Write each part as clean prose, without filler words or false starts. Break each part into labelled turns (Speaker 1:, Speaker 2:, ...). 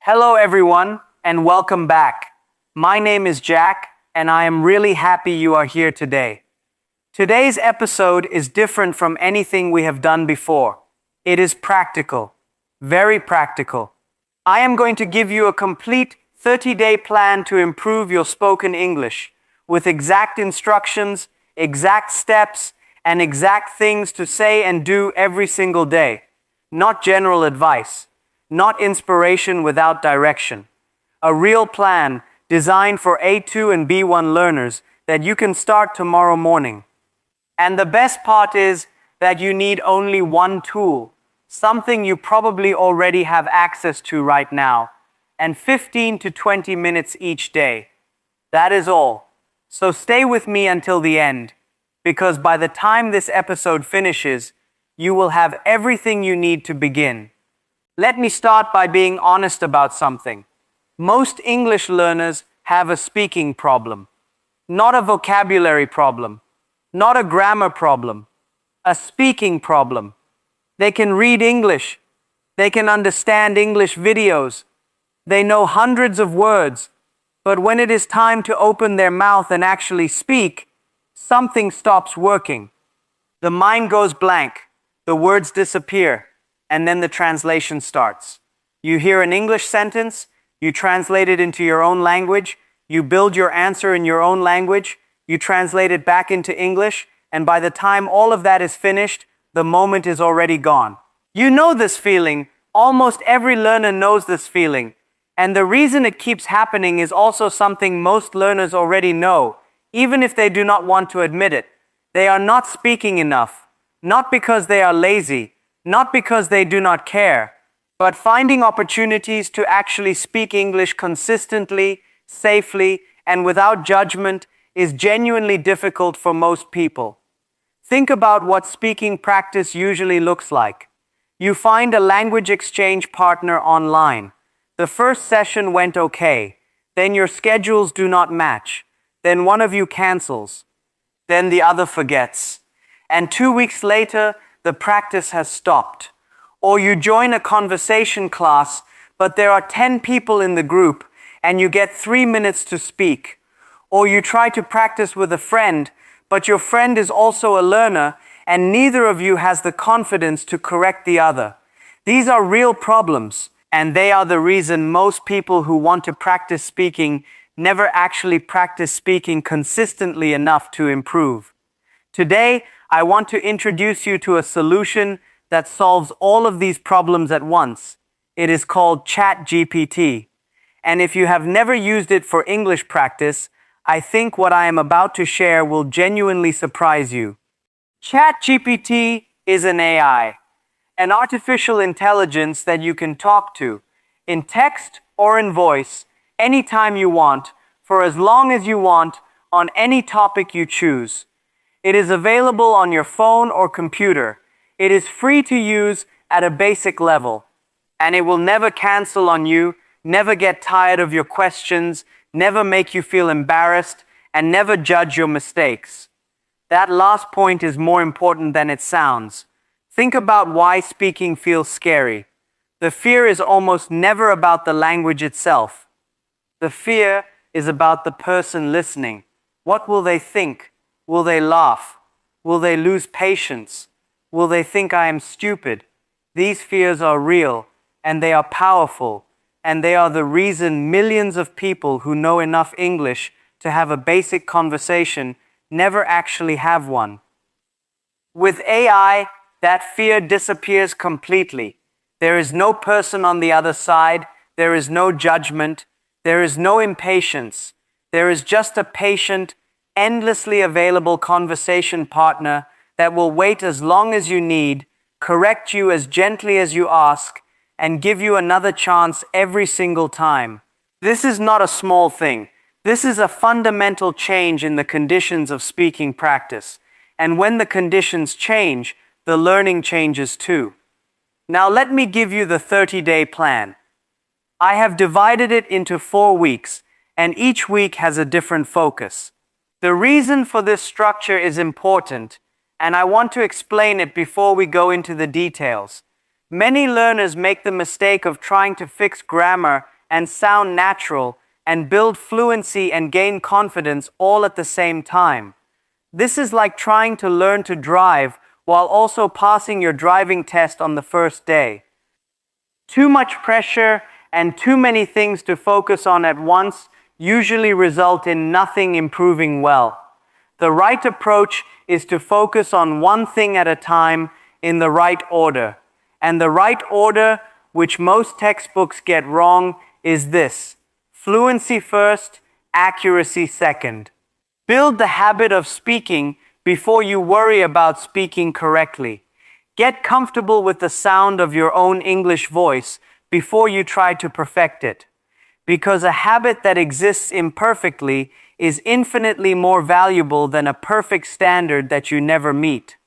Speaker 1: Hello, everyone, and welcome back. My name is Jack, and I am really happy you are here today. Today's episode is different from anything we have done before. It is practical, very practical. I am going to give you a complete 30-day plan to improve your spoken English with exact instructions, exact steps, and exact things to say and do every single day. Not general advice. Not inspiration without direction. A real plan designed for A2 and B1 learners that you can start tomorrow morning. And the best part is that you need only one tool, something you probably already have access to right now, and 15 to 20 minutes each day. That is all. So stay with me until the end, because by the time this episode finishes, you will have everything you need to begin. Let me start by being honest about something. Most English learners have a speaking problem, not a vocabulary problem, not a grammar problem, a speaking problem. They can read English, they can understand English videos, they know hundreds of words, but when it is time to open their mouth and actually speak, something stops working. The mind goes blank, the words disappear, and then the translation starts. You hear an English sentence, you translate it into your own language, you build your answer in your own language, you translate it back into English, and by the time all of that is finished, the moment is already gone. You know this feeling. Almost every learner knows this feeling. And the reason it keeps happening is also something most learners already know, even if they do not want to admit it. They are not speaking enough, not because they are lazy, not because they do not care, but finding opportunities to actually speak English consistently, safely, and without judgment is genuinely difficult for most people. Think about what speaking practice usually looks like. You find a language exchange partner online. The first session went okay. Then your schedules do not match. Then one of you cancels. Then the other forgets. And 2 weeks later, the practice has stopped. Or you join a conversation class, but there are 10 people in the group and you get 3 minutes to speak. Or you try to practice with a friend, but your friend is also a learner and neither of you has the confidence to correct the other. These are real problems, and they are the reason most people who want to practice speaking never actually practice speaking consistently enough to improve. Today, I want to introduce you to a solution that solves all of these problems at once. It is called ChatGPT. And if you have never used it for English practice, I think what I am about to share will genuinely surprise you. ChatGPT is an AI, an artificial intelligence that you can talk to, in text or in voice, anytime you want, for as long as you want, on any topic you choose. It is available on your phone or computer. It is free to use at a basic level. And it will never cancel on you, never get tired of your questions, never make you feel embarrassed, and never judge your mistakes. That last point is more important than it sounds. Think about why speaking feels scary. The fear is almost never about the language itself. The fear is about the person listening. What will they think? Will they laugh? Will they lose patience? Will they think I am stupid? These fears are real, and they are powerful, and they are the reason millions of people who know enough English to have a basic conversation never actually have one. With AI, that fear disappears completely. There is no person on the other side, there is no judgment, there is no impatience. There is just a patient, endlessly available conversation partner that will wait as long as you need, correct you as gently as you ask, and give you another chance every single time. This is not a small thing. This is a fundamental change in the conditions of speaking practice. And when the conditions change, the learning changes too. Now let me give you the 30-day plan. I have divided it into 4 weeks, and each week has a different focus. The reason for this structure is important, and I want to explain it before we go into the details. Many learners make the mistake of trying to fix grammar and sound natural and build fluency and gain confidence all at the same time. This is like trying to learn to drive while also passing your driving test on the first day. Too much pressure and too many things to focus on at once usually result in nothing improving well. The right approach is to focus on one thing at a time in the right order. And the right order, which most textbooks get wrong, is this: fluency first, accuracy second. Build the habit of speaking before you worry about speaking correctly. Get comfortable with the sound of your own English voice before you try to perfect it. Because a habit that exists imperfectly is infinitely more valuable than a perfect standard that you never meet.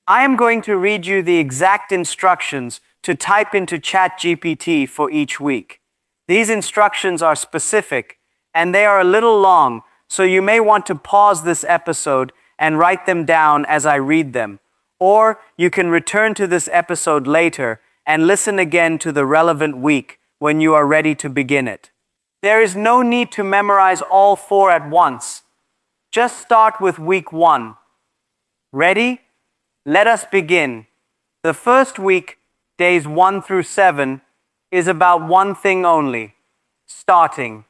Speaker 1: I am going to read you the exact instructions to type into ChatGPT for each week. These instructions are specific, and they are a little long, so you may want to pause this episode and write them down as I read them. Or you can return to this episode later and listen again to the relevant week when you are ready to begin it. There is no need to memorize all 4 at once. Just start with week 1. Ready? Let us begin. The first week, days 1 through 7, is about one thing only: starting.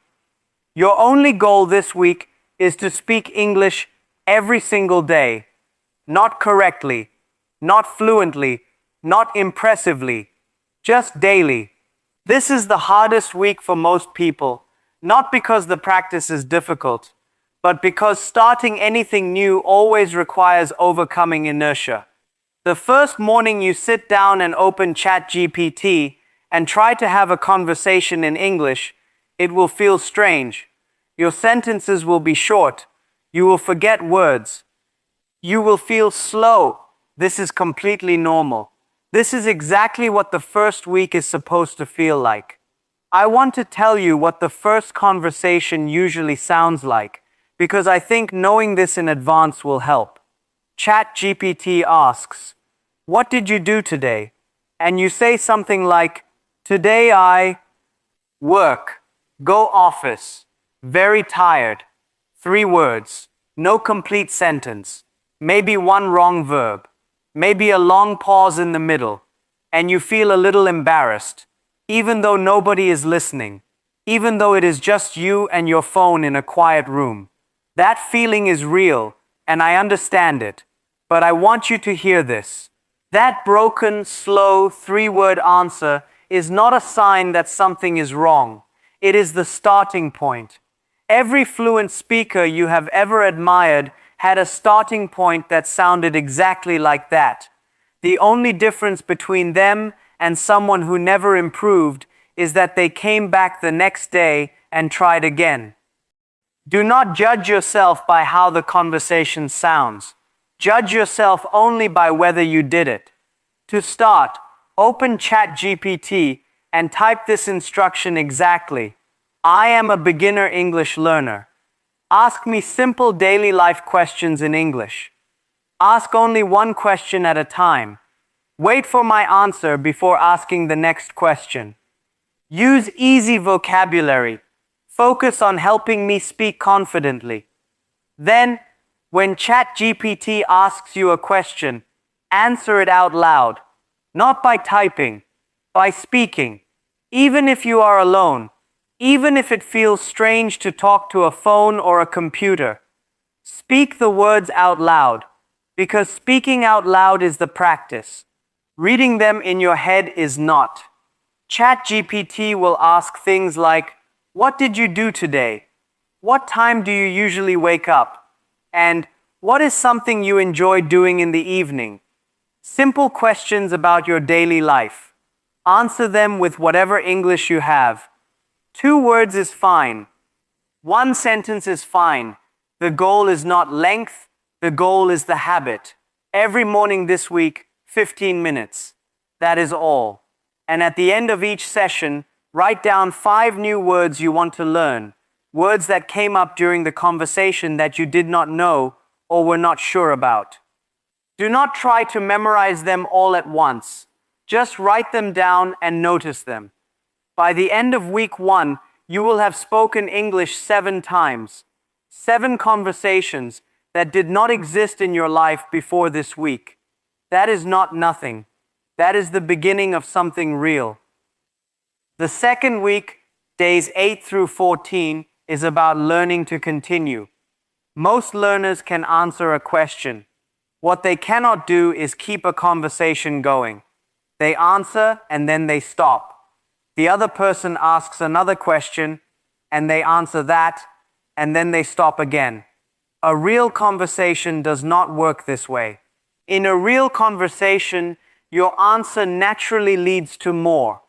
Speaker 1: Your only goal this week is to speak English every single day. Not correctly, not fluently, not impressively, just daily. This is the hardest week for most people, not because the practice is difficult, but because starting anything new always requires overcoming inertia. The first morning you sit down and open ChatGPT and try to have a conversation in English, it will feel strange. Your sentences will be short. You will forget words. You will feel slow. This is completely normal. This is exactly what the first week is supposed to feel like. I want to tell you what the first conversation usually sounds like, because I think knowing this in advance will help. ChatGPT asks, "What did you do today?" And you say something like, "Today I work, go office, very tired." 3 words, no complete sentence, maybe one wrong verb, maybe a long pause in the middle, and you feel a little embarrassed, even though nobody is listening, even though it is just you and your phone in a quiet room. That feeling is real, and I understand it, but I want you to hear this. That broken, slow, 3-word answer is not a sign that something is wrong. It is the starting point. Every fluent speaker you have ever admired had a starting point that sounded exactly like that. The only difference between them and someone who never improved is that they came back the next day and tried again. Do not judge yourself by how the conversation sounds. Judge yourself only by whether you did it. To start, open ChatGPT and type this instruction exactly. I am a beginner English learner. Ask me simple daily life questions in English. Ask only one question at a time. Wait for my answer before asking the next question. Use easy vocabulary. Focus on helping me speak confidently. Then, when ChatGPT asks you a question, answer it out loud. Not by typing, by speaking. Even if you are alone, even if it feels strange to talk to a phone or a computer, speak the words out loud, because speaking out loud is the practice. Reading them in your head is not. ChatGPT will ask things like, "What did you do today? What time do you usually wake up? And what is something you enjoy doing in the evening?" Simple questions about your daily life. Answer them with whatever English you have. 2 words is fine. 1 sentence is fine. The goal is not length, the goal is the habit. Every morning this week, 15 minutes. That is all. And at the end of each session, write down 5 new words you want to learn. Words that came up during the conversation that you did not know or were not sure about. Do not try to memorize them all at once. Just write them down and notice them. By the end of week 1, you will have spoken English 7 times. 7 conversations that did not exist in your life before this week. That is not nothing. That is the beginning of something real. The second week, days 8 through 14, is about learning to continue. Most learners can answer a question. What they cannot do is keep a conversation going. They answer and then they stop. The other person asks another question and they answer that and then they stop again. A real conversation does not work this way. In a real conversation, your answer naturally leads to more.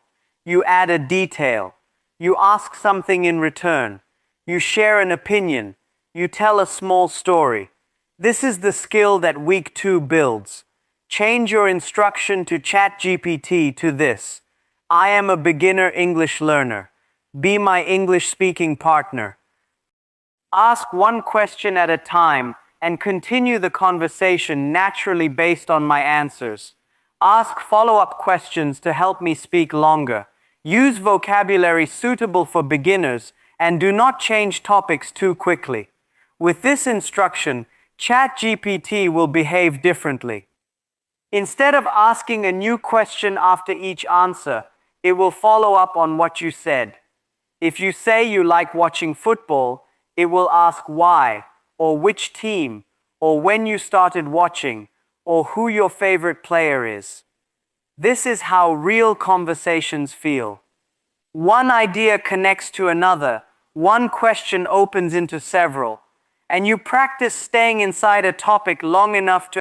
Speaker 1: You add a detail. You ask something in return. You share an opinion. You tell a small story. This is the skill that week 2 builds. Change your instruction to ChatGPT to this: I am a beginner English learner. Be my English speaking partner. Ask one question at a time and continue the conversation naturally based on my answers. Ask follow-up questions to help me speak longer. Use vocabulary suitable for beginners and do not change topics too quickly. With this instruction, ChatGPT will behave differently. Instead of asking a new question after each answer, it will follow up on what you said. If you say you like watching football, it will ask why, or which team, or when you started watching, or who your favorite player is. This is how real conversations feel. One idea connects to another, one question opens into several, and you practice staying inside a topic long enough to